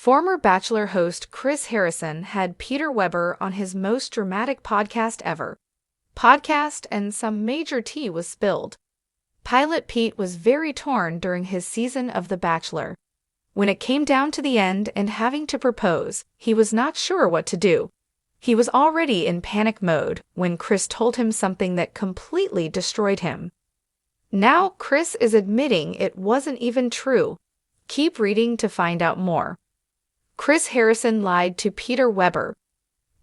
Former Bachelor host Chris Harrison had Peter Weber on his most dramatic podcast ever. And some major tea was spilled. Pilot Pete was very torn during his season of The Bachelor. When it came down to the end and having to propose, he was not sure what to do. He was already in panic mode when Chris told him something that completely destroyed him. Now Chris is admitting it wasn't even true. Keep reading to find out more. Chris Harrison lied to Peter Weber.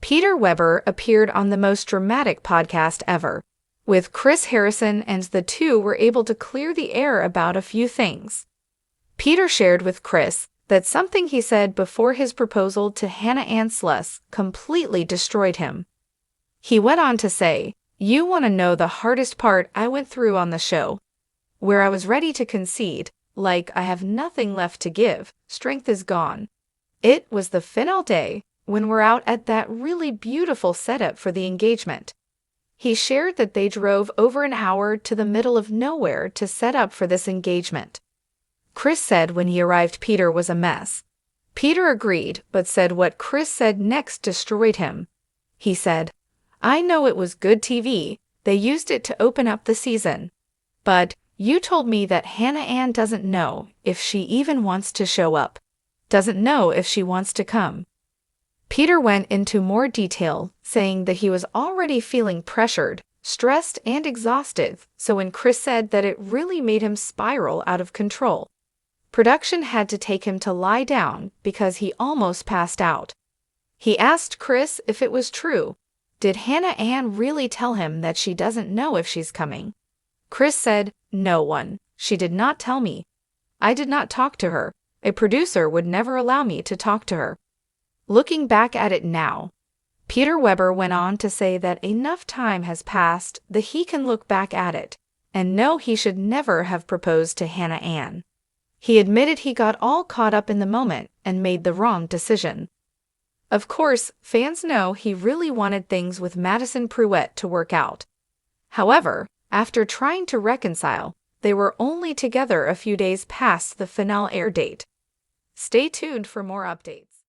Peter Weber appeared on the most dramatic podcast ever, with Chris Harrison, and the two were able to clear the air about a few things. Peter shared with Chris that something he said before his proposal to Hannah Ann Sluss completely destroyed him. He went on to say, "You want to know the hardest part I went through on the show? Where I was ready to concede, like I have nothing left to give, strength is gone. It was the final day, when we're out at that really beautiful setup for the engagement." He shared that they drove over an hour to the middle of nowhere to set up for this engagement. Chris said when he arrived Peter was a mess. Peter agreed, but said what Chris said next destroyed him. He said, "I know it was good TV, they used it to open up the season. But you told me that Hannah Ann doesn't know if she even wants to show up. Doesn't know if she wants to come." Peter went into more detail, saying that he was already feeling pressured, stressed, and exhausted, so when Chris said that it really made him spiral out of control. Production had to take him to lie down because he almost passed out. He asked Chris if it was true. Did Hannah Ann really tell him that she doesn't know if she's coming? Chris said, "No one. She did not tell me. I did not talk to her. A producer would never allow me to talk to her." Looking back at it now, Peter Weber went on to say that enough time has passed that he can look back at it and know he should never have proposed to Hannah Ann. He admitted he got all caught up in the moment and made the wrong decision. Of course, fans know he really wanted things with Madison Pruitt to work out. However, after trying to reconcile, they were only together a few days past the finale air date. Stay tuned for more updates.